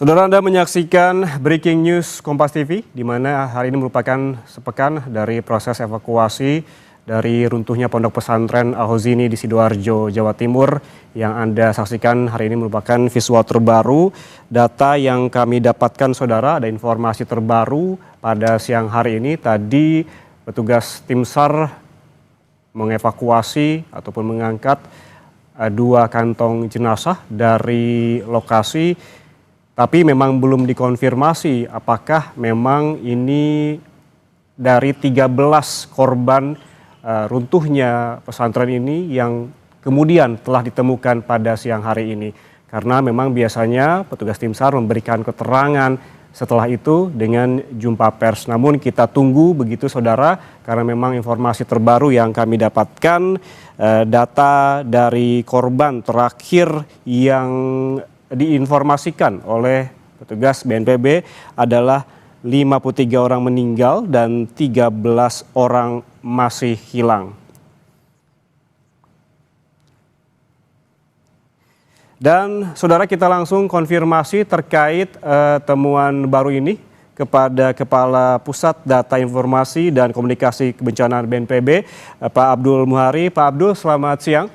Saudara, Anda menyaksikan Breaking News Kompas TV, di mana hari ini merupakan sepekan dari proses evakuasi dari runtuhnya pondok pesantren Al-Hozini di Sidoarjo, Jawa Timur. Yang Anda saksikan hari ini merupakan visual terbaru. Data yang kami dapatkan, saudara, ada informasi terbaru pada siang hari ini. Tadi petugas tim SAR mengevakuasi ataupun mengangkat dua kantong jenazah dari lokasi. Tapi memang belum dikonfirmasi apakah memang ini dari 13 korban runtuhnya pesantren ini yang kemudian telah ditemukan pada siang hari ini. Karena memang biasanya petugas tim SAR memberikan keterangan setelah itu dengan jumpa pers. Namun kita tunggu begitu, saudara, karena memang informasi terbaru yang kami dapatkan, data dari korban terakhir yang diinformasikan oleh petugas BNPB adalah 53 orang meninggal dan 13 orang masih hilang. Dan saudara, kita langsung konfirmasi terkait temuan baru ini kepada Kepala Pusat Data Informasi dan Komunikasi Kebencanaan BNPB, Pak Abdul Muhari. Pak Abdul, selamat siang.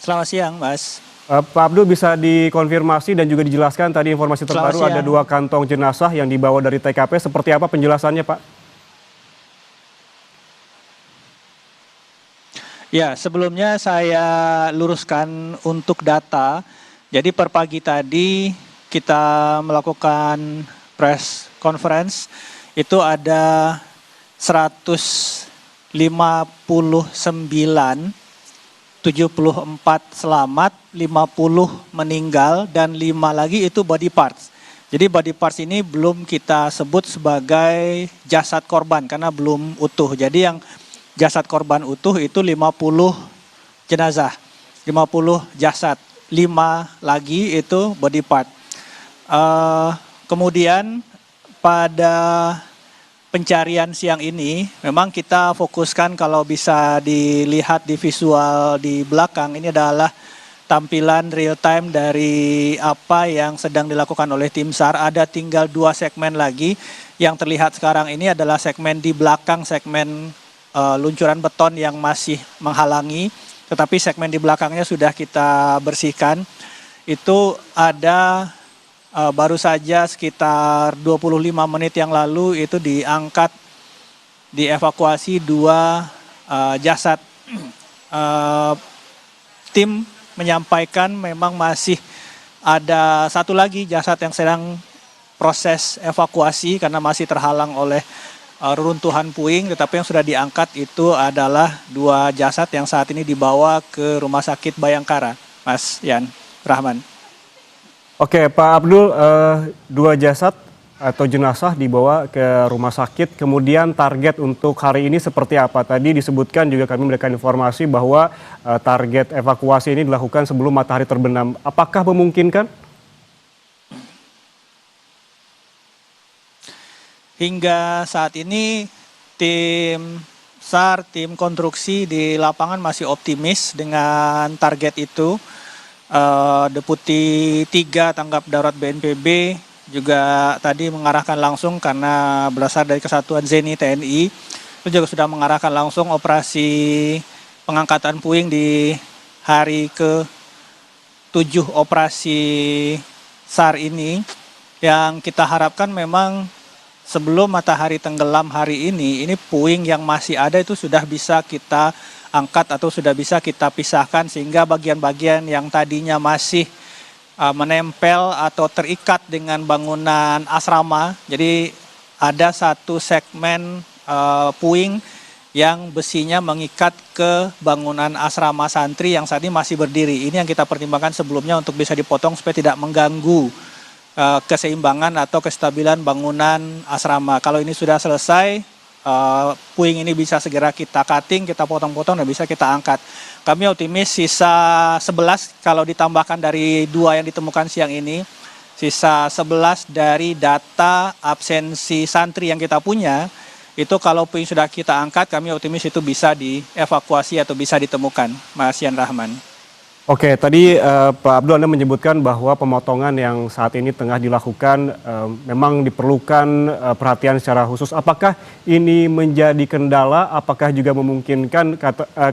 Selamat siang, Mas. Pak Abdul, bisa dikonfirmasi dan juga dijelaskan tadi informasi terbaru ada dua kantong jenazah yang dibawa dari TKP. Seperti apa penjelasannya, Pak? Ya, sebelumnya saya luruskan untuk data. Jadi per pagi tadi kita melakukan press conference, itu ada 159, 74 selamat, 50 meninggal, dan 5 lagi itu body parts. Jadi body parts ini belum kita sebut sebagai jasad korban karena belum utuh. Jadi yang jasad korban utuh itu 50 jenazah, 50 jasad, 5 lagi itu body part. Kemudian pada pencarian siang ini memang kita fokuskan, kalau bisa dilihat di visual di belakang, ini adalah tampilan real time dari apa yang sedang dilakukan oleh tim SAR. Ada tinggal 2 segmen lagi. Yang terlihat sekarang ini adalah segmen di belakang, segmen luncuran beton yang masih menghalangi. Tetapi segmen di belakangnya sudah kita bersihkan. Itu ada baru saja sekitar 25 menit yang lalu itu diangkat, dievakuasi 2 jasad. Tim menyampaikan memang masih ada 1 lagi jasad yang sedang proses evakuasi karena masih terhalang oleh reruntuhan puing, tetapi yang sudah diangkat itu adalah 2 jasad yang saat ini dibawa ke Rumah Sakit Bayangkara, Mas Yan Rahman. Oke, Pak Abdul, 2 jasad atau jenazah dibawa ke rumah sakit. Kemudian target untuk hari ini seperti apa? Tadi disebutkan juga kami memberikan informasi bahwa target evakuasi ini dilakukan sebelum matahari terbenam. Apakah memungkinkan? Hingga saat ini tim SAR, tim konstruksi di lapangan masih optimis dengan target itu. Deputi 3 Tanggap Darurat BNPB juga tadi mengarahkan langsung karena berasal dari Kesatuan Zeni TNI, itu juga sudah mengarahkan langsung operasi pengangkatan puing di hari ke-7 operasi SAR ini. Yang kita harapkan memang sebelum matahari tenggelam hari ini puing yang masih ada itu sudah bisa kita angkat atau sudah bisa kita pisahkan, sehingga bagian-bagian yang tadinya masih menempel atau terikat dengan bangunan asrama. Jadi ada 1 segmen puing yang besinya mengikat ke bangunan asrama santri yang saat ini masih berdiri. Ini yang kita pertimbangkan sebelumnya untuk bisa dipotong supaya tidak mengganggu keseimbangan atau kestabilan bangunan asrama. Kalau ini sudah selesai, puing ini bisa segera kita cutting, kita potong-potong dan bisa kita angkat. Kami optimis sisa 11 kalau ditambahkan dari 2 yang ditemukan siang ini, sisa 11 dari data absensi santri yang kita punya, itu kalau puing sudah kita angkat, kami optimis itu bisa dievakuasi atau bisa ditemukan, Mas Yan Rahman. Oke, tadi Pak Abdul Anda menyebutkan bahwa pemotongan yang saat ini tengah dilakukan memang diperlukan perhatian secara khusus. Apakah ini menjadi kendala? Apakah juga memungkinkan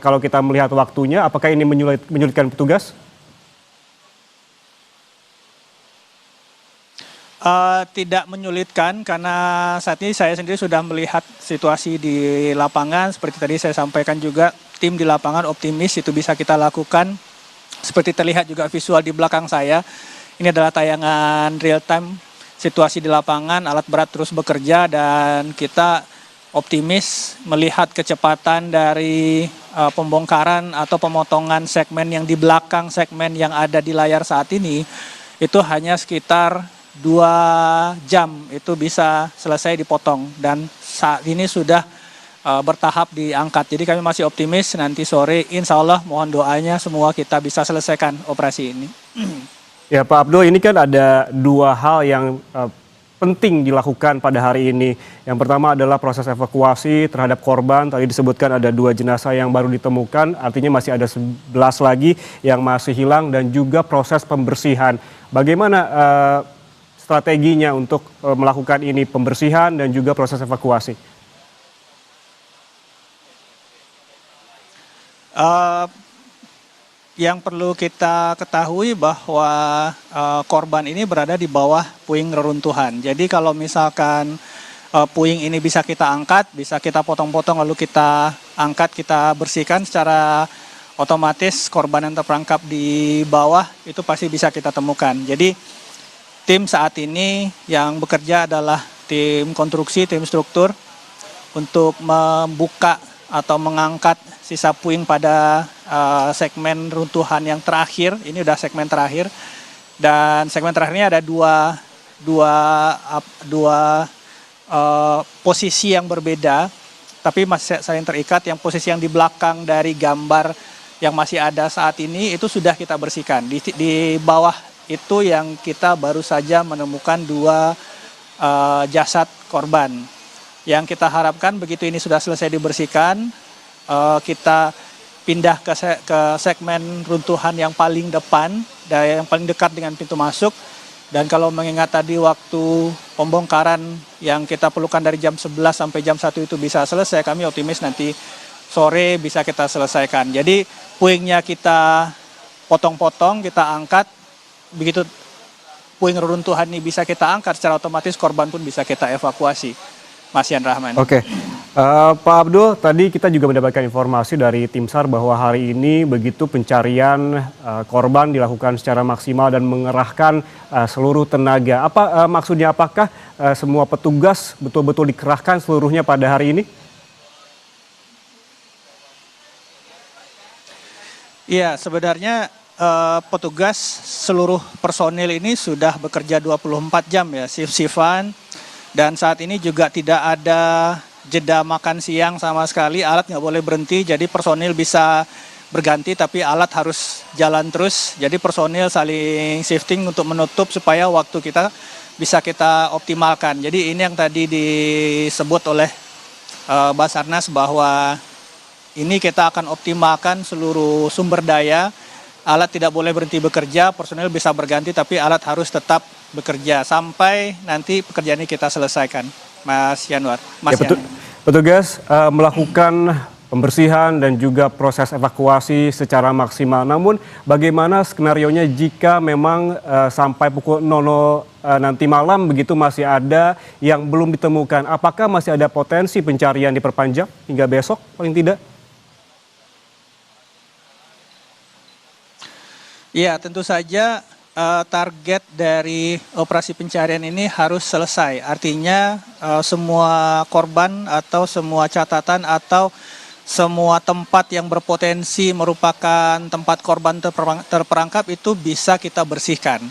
kalau kita melihat waktunya, apakah ini menyulitkan petugas? Tidak menyulitkan karena saat ini saya sendiri sudah melihat situasi di lapangan. Seperti tadi saya sampaikan juga, tim di lapangan optimis itu bisa kita lakukan. Seperti terlihat juga visual di belakang saya, ini adalah tayangan real time situasi di lapangan, alat berat terus bekerja dan kita optimis melihat kecepatan dari pembongkaran atau pemotongan segmen yang di belakang segmen yang ada di layar saat ini, itu hanya sekitar 2 jam itu bisa selesai dipotong dan saat ini sudah bertahap diangkat. Jadi kami masih optimis nanti sore insya Allah mohon doanya semua kita bisa selesaikan operasi ini. Ya Pak Abdul, ini kan ada 2 hal yang penting dilakukan pada hari ini. Yang pertama adalah proses evakuasi terhadap korban. Tadi disebutkan ada 2 jenazah yang baru ditemukan, artinya masih ada 11 lagi yang masih hilang dan juga proses pembersihan. Bagaimana strateginya untuk melakukan ini, pembersihan dan juga proses evakuasi? Yang perlu kita ketahui bahwa korban ini berada di bawah puing reruntuhan. Jadi kalau misalkan puing ini bisa kita angkat, bisa kita potong-potong lalu kita angkat, kita bersihkan secara otomatis korban yang terperangkap di bawah itu pasti bisa kita temukan. Jadi tim saat ini yang bekerja adalah tim konstruksi, tim struktur untuk membuka atau mengangkat sisa puing pada segmen runtuhan yang terakhir. Ini udah segmen terakhir dan segmen terakhirnya ada dua posisi yang berbeda tapi masih saling terikat. Yang posisi yang di belakang dari gambar yang masih ada saat ini itu sudah kita bersihkan. Di bawah itu yang kita baru saja menemukan 2 jasad korban. Yang kita harapkan begitu ini sudah selesai dibersihkan, kita pindah ke segmen runtuhan yang paling depan dan yang paling dekat dengan pintu masuk. Dan kalau mengingat tadi waktu pembongkaran yang kita perlukan dari jam 11 sampai jam 1 itu bisa selesai, kami optimis nanti sore bisa kita selesaikan. Jadi puingnya kita potong-potong, kita angkat, begitu puing reruntuhan ini bisa kita angkat secara otomatis korban pun bisa kita evakuasi. Mas Yan Rahman. Oke, Pak Abdul, tadi kita juga mendapatkan informasi dari tim SAR bahwa hari ini begitu pencarian korban dilakukan secara maksimal dan mengerahkan seluruh tenaga. Apa maksudnya? Apakah semua petugas betul-betul dikerahkan seluruhnya pada hari ini? Iya, sebenarnya petugas seluruh personil ini sudah bekerja 24 jam ya, shift-shiftan. Dan saat ini juga tidak ada jeda makan siang sama sekali, alat nggak boleh berhenti, jadi personil bisa berganti tapi alat harus jalan terus. Jadi personil saling shifting untuk menutup supaya waktu kita bisa kita optimalkan. Jadi ini yang tadi disebut oleh Basarnas bahwa ini kita akan optimalkan seluruh sumber daya. Alat tidak boleh berhenti bekerja, personil bisa berganti tapi alat harus tetap bekerja sampai nanti pekerjaan ini kita selesaikan, Mas Yanwar. Mas ya, petugas melakukan pembersihan dan juga proses evakuasi secara maksimal. Namun bagaimana skenarionya jika memang sampai pukul 00 nanti malam begitu masih ada yang belum ditemukan? Apakah masih ada potensi pencarian diperpanjang hingga besok paling tidak? Ya, tentu saja target dari operasi pencarian ini harus selesai. Artinya semua korban atau semua catatan atau semua tempat yang berpotensi merupakan tempat korban terperangkap itu bisa kita bersihkan.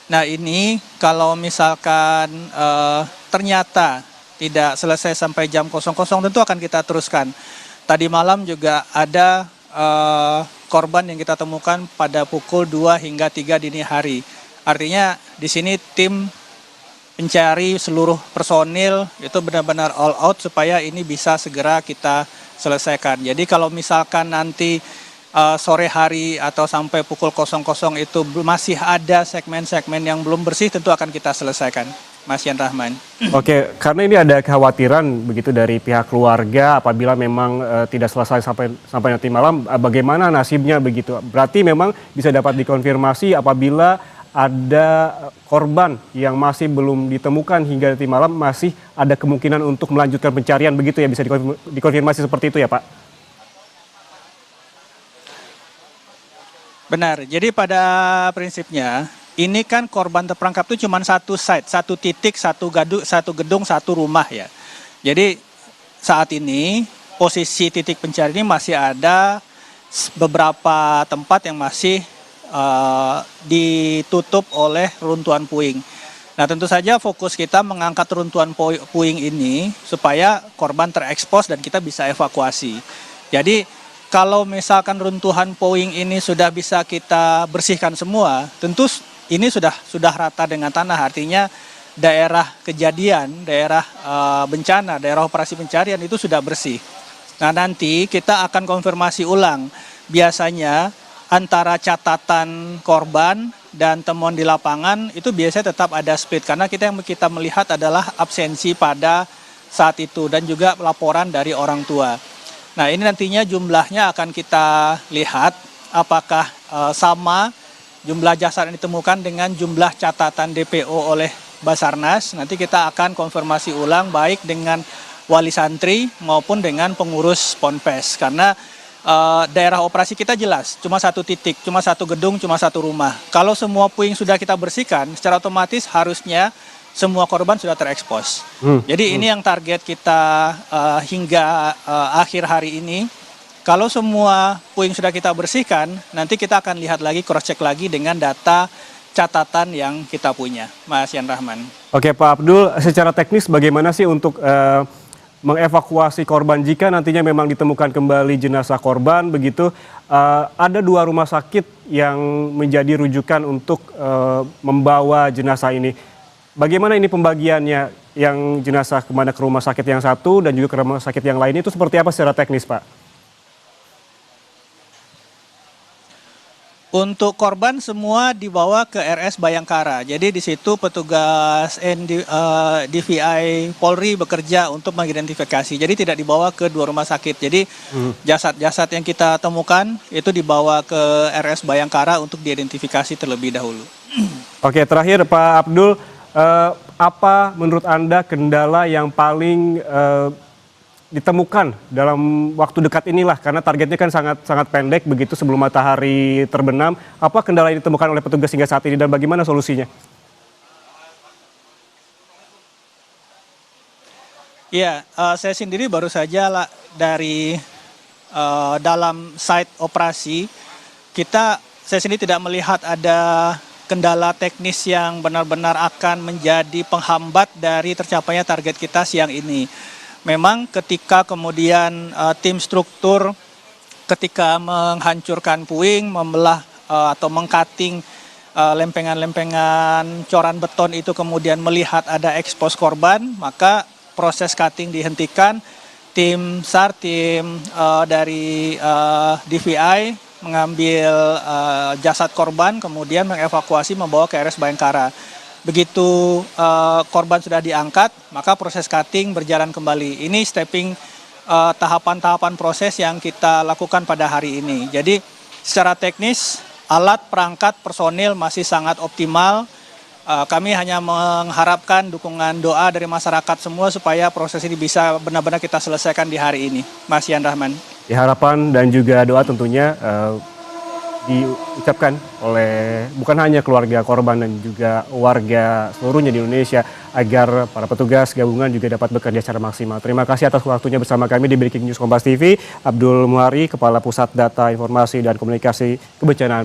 Nah ini kalau misalkan ternyata tidak selesai sampai jam 00 tentu akan kita teruskan. Tadi malam juga ada korban yang kita temukan pada pukul 2 hingga 3 dini hari. Artinya di sini tim pencari seluruh personil itu benar-benar all out supaya ini bisa segera kita selesaikan. Jadi kalau misalkan nanti sore hari atau sampai pukul 00 itu masih ada segmen-segmen yang belum bersih, tentu akan kita selesaikan, Mas Yan Rahman. Oke, karena ini ada kekhawatiran begitu dari pihak keluarga apabila memang tidak selesai sampai nanti malam, bagaimana nasibnya begitu? Berarti memang bisa dapat dikonfirmasi apabila ada korban yang masih belum ditemukan hingga nanti malam, masih ada kemungkinan untuk melanjutkan pencarian begitu ya, bisa dikonfirmasi seperti itu ya Pak? Benar, jadi pada prinsipnya ini kan korban terperangkap itu cuma satu site, satu titik, satu gedung, satu rumah ya. Jadi saat ini posisi titik pencarian ini masih ada beberapa tempat yang masih ditutup oleh runtuhan puing. Nah tentu saja fokus kita mengangkat runtuhan puing ini supaya korban terekspos dan kita bisa evakuasi. Jadi kalau misalkan runtuhan puing ini sudah bisa kita bersihkan semua, tentu ini sudah rata dengan tanah, artinya daerah kejadian, daerah bencana, daerah operasi pencarian itu sudah bersih. Nah nanti kita akan konfirmasi ulang, biasanya antara catatan korban dan temuan di lapangan itu biasanya tetap ada split, karena yang kita melihat adalah absensi pada saat itu dan juga laporan dari orang tua. Nah ini nantinya jumlahnya akan kita lihat apakah sama jumlah jasad yang ditemukan dengan jumlah catatan DPO oleh Basarnas. Nanti kita akan konfirmasi ulang baik dengan wali santri maupun dengan pengurus Ponpes. Karena daerah operasi kita jelas, cuma satu titik, cuma satu gedung, cuma satu rumah. Kalau semua puing sudah kita bersihkan, secara otomatis harusnya semua korban sudah terekspos. Jadi ini yang target kita hingga akhir hari ini. Kalau semua puing sudah kita bersihkan, nanti kita akan lihat lagi, cross check lagi dengan data catatan yang kita punya, Mas Yan Rahman. Oke Pak Abdul, secara teknis bagaimana sih untuk mengevakuasi korban jika nantinya memang ditemukan kembali jenazah korban begitu? Ada 2 rumah sakit yang menjadi rujukan untuk membawa jenazah ini. Bagaimana ini pembagiannya, yang jenazah kemana, ke rumah sakit yang satu dan juga ke rumah sakit yang lain itu seperti apa secara teknis Pak? Untuk korban semua dibawa ke RS Bayangkara. Jadi di situ petugas DVI Polri bekerja untuk mengidentifikasi. Jadi tidak dibawa ke 2 rumah sakit. Jadi jasad-jasad yang kita temukan itu dibawa ke RS Bayangkara untuk diidentifikasi terlebih dahulu. Oke, terakhir Pak Abdul, apa menurut Anda kendala yang paling ditemukan dalam waktu dekat inilah, karena targetnya kan sangat pendek begitu sebelum matahari terbenam. Apa kendala yang ditemukan oleh petugas hingga saat ini dan bagaimana solusinya? Ya, saya sendiri baru saja dari dalam site operasi, saya sendiri tidak melihat ada kendala teknis yang benar-benar akan menjadi penghambat dari tercapainya target kita siang ini. Memang ketika kemudian tim struktur ketika menghancurkan puing, membelah atau mengcutting lempengan-lempengan coran beton itu kemudian melihat ada ekspos korban, maka proses cutting dihentikan. Tim SAR, tim dari DVI mengambil jasad korban, kemudian mengevakuasi membawa ke RS Bayangkara. Begitu korban sudah diangkat, maka proses cutting berjalan kembali. Ini stepping tahapan-tahapan proses yang kita lakukan pada hari ini. Jadi secara teknis, alat, perangkat, personil masih sangat optimal. Kami hanya mengharapkan dukungan doa dari masyarakat semua supaya proses ini bisa benar-benar kita selesaikan di hari ini. Mas Yan Rahman. Harapan dan juga doa tentunya diucapkan oleh bukan hanya keluarga korban dan juga warga seluruhnya di Indonesia agar para petugas gabungan juga dapat bekerja secara maksimal. Terima kasih atas waktunya bersama kami di Breaking News Kompas TV. Abdul Muhari, Kepala Pusat Data Informasi dan Komunikasi Kebencanaan